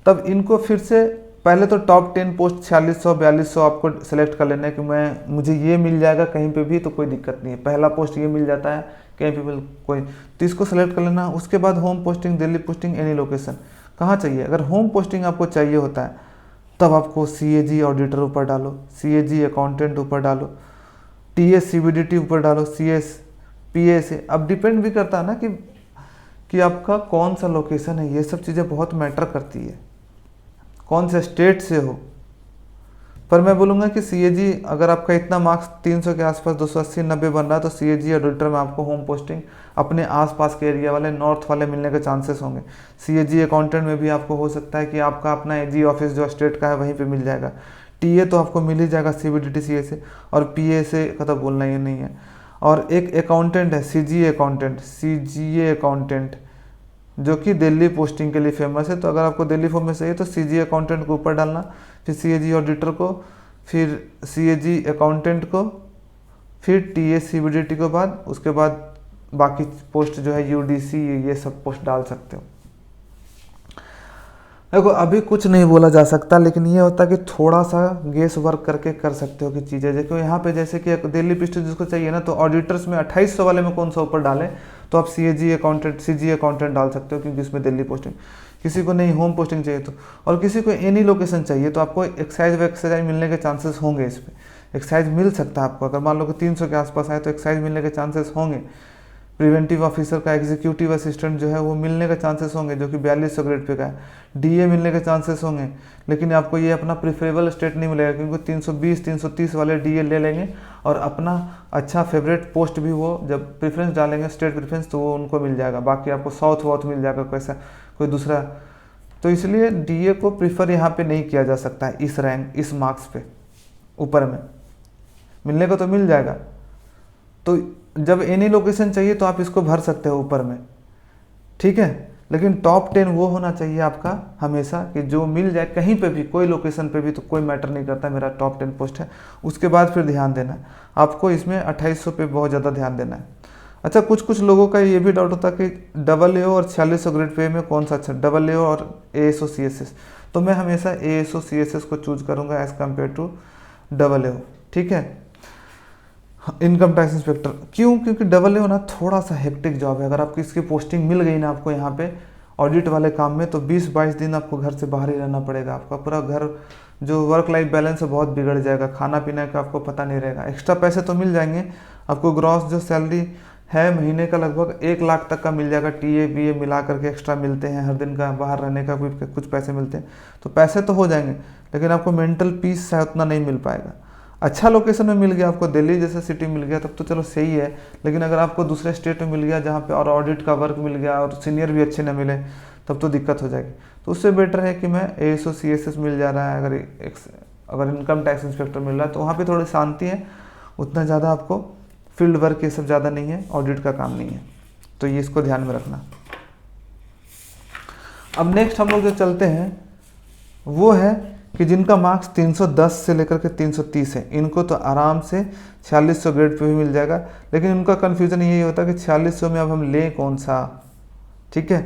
A: तब इनको फिर से पहले तो टॉप 10 पोस्ट 4600 4200 आपको सेलेक्ट कर लेना है कि मुझे ये मिल जाएगा कहीं पे भी तो कोई दिक्कत नहीं है, पहला पोस्ट ये मिल जाता है कहीं पे भी कोई, तो इसको सेलेक्ट कर लेना। उसके बाद home posting, Delhi posting, any location कहाँ चाहिए। अगर होम पोस्टिंग आपको चाहिए होता है तब आपको CAG ऑडिटर ऊपर डालो, CAG अकाउंटेंट ऊपर डालो, TS CBDT ऊपर डालो, CS PA से। अब डिपेंड भी करता है ना कि आपका कौन सा लोकेशन है, ये सब चीज़ें बहुत मैटर करती है, कौन से स्टेट से हो। पर मैं बोलूँगा कि CAG अगर आपका इतना मार्क्स 300 के आसपास 280 90 बन रहा है तो CAG ऑडिटर में आपको होम पोस्टिंग अपने आसपास के एरिया वाले नॉर्थ वाले मिलने के चांसेस होंगे। CAG अकाउंटेंट में भी आपको हो सकता है कि आपका अपना AG ऑफिस जो स्टेट का है वहीं पे मिल जाएगा। TA तो आपको मिल ही जाएगा CBDT CA से, और PA से का तो बोलना ही नहीं है। और एक अकाउंटेंट है CGA अकाउंटेंट जो कि दिल्ली पोस्टिंग के लिए फेमस है। तो अगर आपको दिल्ली फॉर्म में चाहिए तो CG अकाउंटेंट को ऊपर डालना, फिर CAG ऑडिटर को, फिर CAG अकाउंटेंट को, फिर TS CBDT के बाद उसके बाद बाकी पोस्ट जो है UDC ये सब पोस्ट डाल सकते हो। देखो अभी कुछ नहीं बोला जा सकता, लेकिन ये होता है कि थोड़ा सा गेस वर्क करके कर सकते हो कि चीज़ें। देखो यहाँ पे जैसे कि दिल्ली पोस्टिंग जिसको चाहिए ना, तो ऑडिटर्स में 2800 वाले में कौन सा ऊपर डालें, तो आप CG अकाउंटेंट डाल सकते हो क्योंकि इसमें दिल्ली पोस्टिंग। किसी को नहीं होम पोस्टिंग चाहिए तो, और किसी को एनी लोकेशन चाहिए तो आपको एक्साइज वैक्साइज मिलने के चांसेस होंगे। इस पर एक्साइज मिल सकता है आपको, अगर मान लो कि 300 के आसपास आए तो एक्साइज मिलने के चांसेस होंगे। प्रिवेंटिव ऑफिसर का एग्जीक्यूटिव असिस्टेंट जो है वो मिलने के चांसेस होंगे, जो कि 4200 ग्रेड पे का है। DA मिलने के चांसेस होंगे, लेकिन आपको ये अपना प्रिफरेबल स्टेट नहीं मिलेगा क्योंकि 320 330 वाले DA ले लेंगे और अपना अच्छा फेवरेट पोस्ट भी वो जब प्रेफरेंस डालेंगे स्टेट प्रेफरेंस तो वो उनको मिल जाएगा। बाकी आपको साउथ वाउथ मिल जाएगा कैसा कोई दूसरा। तो इसलिए DA को प्रीफर यहाँ पे नहीं किया जा सकता है इस रैंक इस मार्क्स पे। ऊपर में मिलने को तो मिल जाएगा, तो जब एनी लोकेशन चाहिए तो आप इसको भर सकते हो ऊपर में, ठीक है। लेकिन टॉप 10 वो होना चाहिए आपका हमेशा कि जो मिल जाए कहीं पे भी, कोई लोकेशन पे भी, तो कोई मैटर नहीं करता मेरा टॉप 10 पोस्ट है। उसके बाद फिर ध्यान देना है आपको, इसमें 2800 पे बहुत ज़्यादा ध्यान देना है। अच्छा, कुछ लोगों का ये भी डाउट होता है कि AA और 4600 ग्रेड पे में कौन सा अच्छा, AA और ASO CSS। तो मैं हमेशा ASO CSS को चूज करूँगा एज़ कम्पेयर टू AA, ठीक है। इनकम टैक्स इंस्पेक्टर क्यों? क्योंकि AA ना थोड़ा सा हेक्टिक जॉब है। अगर आपकी इसकी पोस्टिंग मिल गई ना आपको यहाँ पे ऑडिट वाले काम में, तो 20-22 दिन आपको घर से बाहर ही रहना पड़ेगा। आपका पूरा घर जो वर्क लाइफ बैलेंस है बहुत बिगड़ जाएगा, खाना पीना का आपको पता नहीं रहेगा। एक्स्ट्रा पैसे तो मिल जाएंगे आपको, ग्रॉस जो सैलरी है महीने का लगभग 1 लाख तक का मिल जाएगा। TA BA मिला करके एक्स्ट्रा मिलते हैं, हर दिन का बाहर रहने का कुछ पैसे मिलते हैं, तो पैसे तो हो जाएंगे, लेकिन आपको मेंटल पीस शायद उतना नहीं मिल पाएगा। अच्छा लोकेशन में मिल गया आपको, दिल्ली जैसे सिटी मिल गया तब तो चलो सही है, लेकिन अगर आपको दूसरे स्टेट में मिल गया जहाँ पे और ऑडिट का वर्क मिल गया और सीनियर भी अच्छे न मिले तब तो दिक्कत हो जाएगी। तो उससे बेटर है कि मैं ASO CSS मिल जा रहा है, अगर इनकम टैक्स इंस्पेक्टर मिल रहा है तो वहाँ पर थोड़ी शांति है, उतना ज़्यादा आपको फील्ड वर्क ये सब ज़्यादा नहीं है, ऑडिट का काम नहीं है, तो ये इसको ध्यान में रखना। अब नेक्स्ट हम लोग जो चलते हैं वो है कि जिनका मार्क्स 310 से लेकर के 330 है, इनको तो आराम से 4600 ग्रेड पे भी मिल जाएगा। लेकिन उनका कन्फ्यूज़न यही होता है कि 4600 में अब हम लें कौन सा, ठीक है,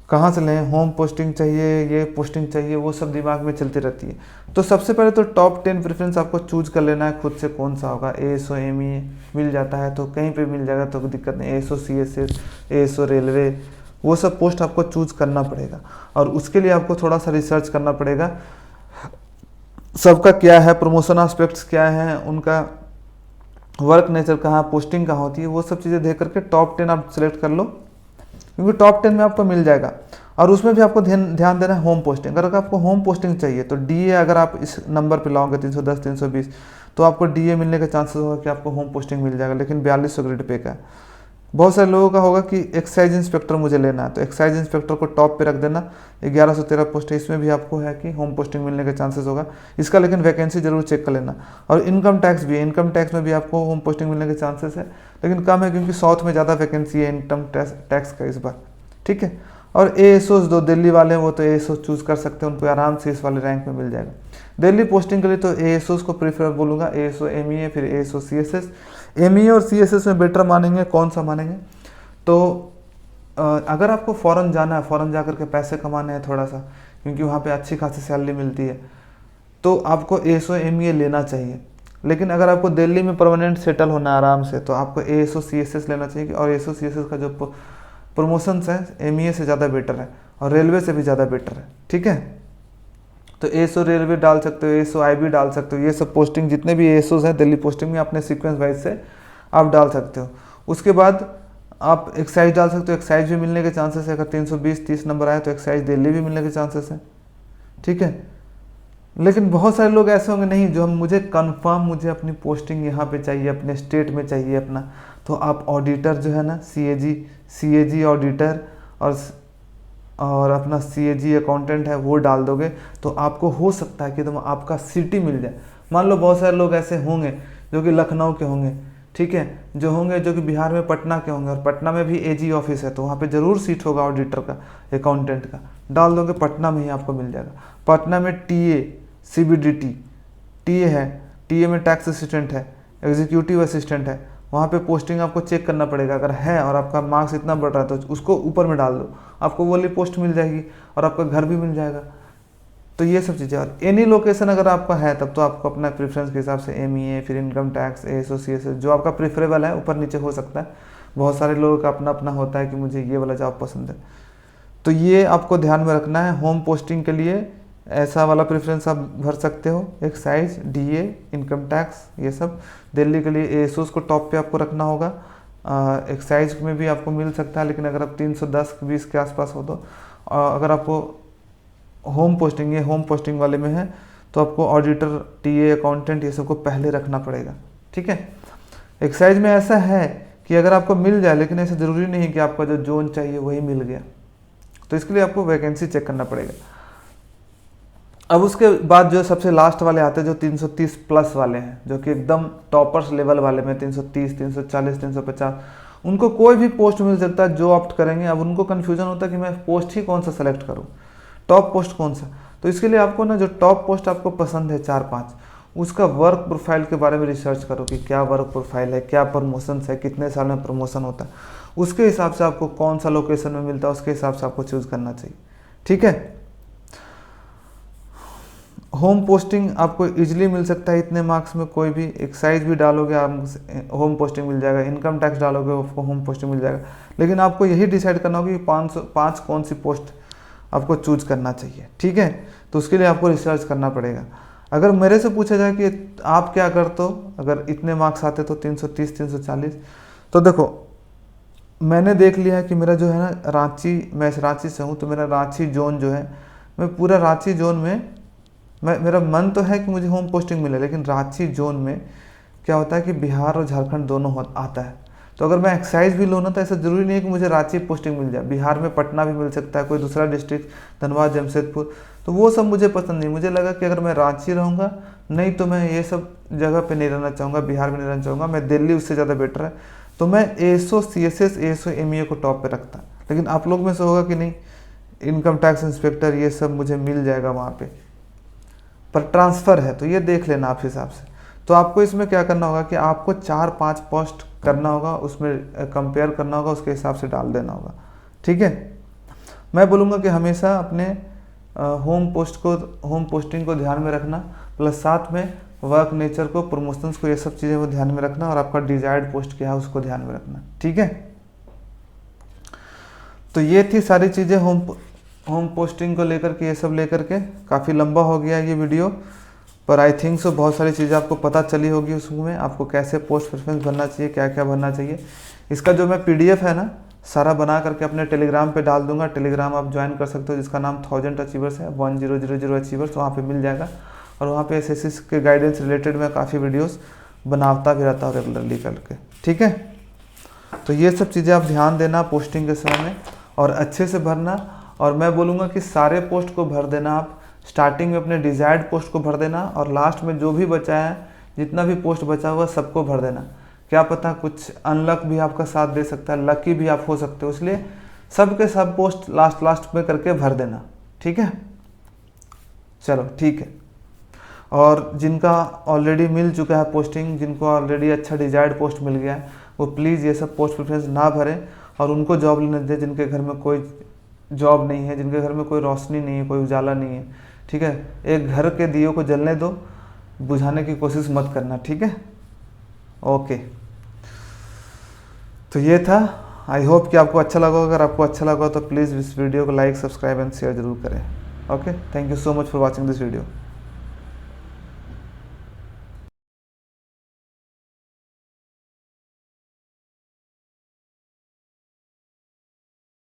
A: कहाँ से लें, होम पोस्टिंग चाहिए, ये पोस्टिंग चाहिए, वो सब दिमाग में चलती रहती है। तो सबसे पहले तो टॉप 10 प्रेफरेंस आपको चूज कर लेना है खुद से, कौन सा होगा। ASO ME मिल जाता है तो कहीं पे मिल जाएगा तो कोई दिक्कत नहीं, ASO CSS, ASO रेलवे, वो सब पोस्ट आपको चूज करना पड़ेगा। और उसके लिए आपको थोड़ा सा रिसर्च करना पड़ेगा, सबका क्या है, प्रमोशन एस्पेक्ट्स क्या है, उनका वर्क नेचर कहाँ, पोस्टिंग कहाँ होती है, वो सब चीज़ें देख करके टॉप 10 आप सेलेक्ट कर लो, क्योंकि टॉप 10 में आपको मिल जाएगा। और उसमें भी आपको ध्यान देना है होम पोस्टिंग। अगर आपको होम पोस्टिंग चाहिए तो DA अगर आप इस नंबर पे लाओगे 310 320 तो आपको DA मिलने के चांसेस होगा कि आपको होम पोस्टिंग मिल जाएगा, लेकिन 4200 ग्रेड पे का है। बहुत सारे लोगों का होगा कि एक्साइज इंस्पेक्टर मुझे लेना है, तो एक्साइज इंस्पेक्टर को टॉप पे रख देना। 1113 पोस्ट है, इसमें भी आपको है कि होम पोस्टिंग मिलने के चांसेस होगा इसका, लेकिन वैकेंसी जरूर चेक कर लेना। और इनकम टैक्स भी है, इनकम टैक्स में भी आपको होम पोस्टिंग मिलने के चांसेस है, लेकिन कम है क्योंकि साउथ में ज़्यादा वैकेंसी है इनकम टैक्स का इस बार, ठीक है। और ASOs जो दिल्ली वाले हैं वो तो ASO चूज़ कर सकते हैं, उनको आराम से इस वाले रैंक में मिल जाएगा। दिल्ली पोस्टिंग के लिए तो ASOs को प्रीफर बोलूँगा, ASO MEA फिर ASO CSS। MEA और CSS में बेटर मानेंगे, कौन सा मानेंगे, तो अगर आपको फ़ॉरेन जाना है, फ़ॉरेन जा कर के पैसे कमाने हैं थोड़ा सा, क्योंकि वहाँ पे अच्छी खासी सैलरी मिलती है, तो आपको ASO MEA लेना चाहिए। लेकिन अगर आपको दिल्ली में परमानेंट सेटल होना है आराम से, तो आपको ASO CSS लेना चाहिए। और ASO CSS का जो प्रमोशंस है MEA से ज़्यादा बेटर है और रेलवे से भी ज़्यादा बेटर है, ठीक है। तो ASO रेलवे डाल सकते हो, ASO IB डाल सकते हो, ये सब पोस्टिंग जितने भी ASOs हैं दिल्ली पोस्टिंग में अपने सीक्वेंस वाइज से आप डाल सकते हो। उसके बाद आप एक्साइज डाल सकते हो, एक्साइज भी मिलने के चांसेस है। अगर 320-30 नंबर आए तो एक्साइज दिल्ली भी मिलने के चांसेस है, ठीक है। लेकिन बहुत सारे लोग ऐसे होंगे नहीं, जो मुझे कंफर्म मुझे अपनी पोस्टिंग यहाँ पे चाहिए, अपने स्टेट में चाहिए अपना, तो आप ऑडिटर जो है ना, CAG ऑडिटर और अपना CAG अकाउंटेंट है वो डाल दोगे, तो आपको हो सकता है कि तुम आपका सिटी मिल जाए। मान लो बहुत सारे लोग ऐसे होंगे जो कि लखनऊ के होंगे, ठीक है, जो होंगे जो कि बिहार में पटना के होंगे, और पटना में भी AG ऑफिस है, तो वहाँ पे ज़रूर सीट होगा ऑडिटर का, अकाउंटेंट का, डाल दोगे पटना में ही आपको मिल जाएगा। पटना में TA CBDT TA है, TA में टैक्स असिस्टेंट है, एग्जीक्यूटिव असिस्टेंट है, वहाँ पे पोस्टिंग आपको चेक करना पड़ेगा। अगर है और आपका मार्क्स इतना बढ़ रहा है तो उसको ऊपर में डाल दो, आपको वो वाली पोस्ट मिल जाएगी और आपका घर भी मिल जाएगा। तो ये सब चीज़ें, और एनी लोकेशन अगर आपका है तब तो आपको अपना प्रेफरेंस के हिसाब से MEA फिर इनकम टैक्स ASO CSS जो आपका प्रेफरेबल है, ऊपर नीचे हो सकता है। बहुत सारे लोगों का अपना अपना होता है कि मुझे ये वाला जॉब पसंद है, तो ये आपको ध्यान में रखना है। होम पोस्टिंग के लिए ऐसा वाला प्रेफरेंस आप भर सकते हो, एक्साइज DA इनकम टैक्स ये सब। दिल्ली के लिए ASOs को टॉप पे आपको रखना होगा। एक्साइज में भी आपको मिल सकता है, लेकिन अगर आप 310-20 के आसपास हो तो अगर आपको होम पोस्टिंग, ये होम पोस्टिंग वाले में है, तो आपको ऑडिटर TA अकाउंटेंट ये सब को पहले रखना पड़ेगा, ठीक है। एक्साइज में ऐसा है कि अगर आपको मिल जाए, लेकिन ऐसा ज़रूरी नहीं कि आपका जो जोन चाहिए वही मिल गया, तो इसके लिए आपको वैकेंसी चेक करना पड़ेगा। अब उसके बाद जो सबसे लास्ट वाले आते हैं जो 330 प्लस वाले हैं, जो कि एकदम टॉपर्स लेवल वाले में 330, 340, 350, उनको कोई भी पोस्ट मिल सकता है जो ऑप्ट करेंगे। अब उनको कन्फ्यूजन होता है कि मैं पोस्ट ही कौन सा सेलेक्ट करूं, टॉप पोस्ट कौन सा। तो इसके लिए आपको ना जो टॉप पोस्ट आपको पसंद है 4-5, उसका वर्क प्रोफाइल के बारे में रिसर्च करो कि क्या वर्क प्रोफाइल है, क्या प्रमोशन है, कितने साल में प्रमोशन होता है, उसके हिसाब से आपको कौन सा लोकेशन में मिलता है उसके हिसाब से आपको चूज़ करना चाहिए, ठीक है। होम पोस्टिंग आपको इजीली मिल सकता है इतने मार्क्स में, कोई भी एक्साइज भी डालोगे आप होम पोस्टिंग मिल जाएगा, इनकम टैक्स डालोगे आपको होम पोस्टिंग मिल जाएगा। लेकिन आपको यही डिसाइड करना होगा कि 5 कौन सी पोस्ट आपको चूज करना चाहिए, ठीक है। तो उसके लिए आपको रिसर्च करना पड़ेगा। अगर मेरे से पूछा जाए कि आप क्या करते हो अगर इतने मार्क्स आते तो 330, 340, तो देखो मैंने देख लिया है कि मेरा जो है ना रांची, मैं रांची से हूँ, तो मेरा रांची जोन जो है, मैं पूरा रांची जोन में मेरा मन तो है कि मुझे होम पोस्टिंग मिले, लेकिन रांची जोन में क्या होता है कि बिहार और झारखंड दोनों आता है। तो अगर मैं एक्साइज भी लूँ ना, तो ऐसा ज़रूरी नहीं है कि मुझे रांची पोस्टिंग मिल जाए, बिहार में पटना भी मिल सकता है, कोई दूसरा डिस्ट्रिक्ट, धनबाद, जमशेदपुर, तो वो सब मुझे पसंद नहीं। मुझे लगा कि अगर मैं रांची रहूँगा, नहीं तो मैं ये सब जगह पे नहीं रहना चाहूँगा, बिहार में नहीं रहना चाहूँगा, मैं दिल्ली उससे ज़्यादा बेटर है, तो मैं ASO CSS ASO MEA को टॉप पे रखता। लेकिन आप लोग में से होगा कि नहीं इनकम टैक्स इंस्पेक्टर ये सब मुझे मिल जाएगा वहाँ पर ट्रांसफ़र है, तो ये देख लेना आप हिसाब से। तो आपको इसमें क्या करना होगा कि आपको 4-5 पोस्ट करना होगा, उसमें कंपेयर करना होगा, उसके हिसाब से डाल देना होगा, ठीक है। मैं बोलूँगा कि हमेशा अपने होम पोस्टिंग को ध्यान में रखना, प्लस साथ में वर्क नेचर को, प्रमोशंस को, ये सब चीज़ें को ध्यान में रखना, और आपका डिजायर्ड पोस्ट क्या है उसको ध्यान में रखना, ठीक है। तो ये थी सारी चीज़ें होम पोस्टिंग को लेकर के, ये सब लेकर के। काफ़ी लंबा हो गया ये वीडियो, पर आई थिंक सो बहुत सारी चीज़ें आपको पता चली होगी उसमें, आपको कैसे पोस्ट प्रेफरेंस भरना चाहिए, क्या क्या भरना चाहिए। इसका जो मैं PDF है ना सारा बना करके अपने टेलीग्राम पे डाल दूंगा। टेलीग्राम आप ज्वाइन कर सकते हो जिसका नाम 1000 अचीवर्स है, 1000 अचीवर्स, वहाँ पे मिल जाएगा। और वहाँ पे SSC के गाइडेंस रिलेटेड मैं काफ़ी वीडियोस बनाता भी रहता हूँ रेगुलरली करके, ठीक है। तो ये सब चीज़ें आप ध्यान देना पोस्टिंग के समय में और अच्छे से भरना। और मैं बोलूँगा कि सारे पोस्ट को भर देना आप, स्टार्टिंग में अपने डिज़ायर्ड पोस्ट को भर देना और लास्ट में जो भी बचा है, जितना भी पोस्ट बचा हुआ सबको भर देना। क्या पता कुछ अनलक भी आपका साथ दे सकता है, लकी भी आप हो सकते हो, इसलिए सब के सब पोस्ट लास्ट में करके भर देना। ठीक है, चलो ठीक है। और जिनका ऑलरेडी मिल चुका है पोस्टिंग, जिनको ऑलरेडी अच्छा डिजायर्ड पोस्ट मिल गया है, वो प्लीज़ ये सब पोस्ट प्रेफरेंस ना भरें और उनको जॉब लेने दें जिनके घर में कोई जॉब नहीं है, जिनके घर में कोई रोशनी नहीं है, कोई उजाला नहीं है। ठीक है, एक घर के दियों को जलने दो, बुझाने की कोशिश मत करना। ठीक है, ओके। तो ये था, आई होप कि आपको अच्छा लगा। अगर आपको अच्छा लगा तो प्लीज़ इस वीडियो को लाइक, सब्सक्राइब एंड शेयर जरूर करें। Okay, thank you so much for watching this video.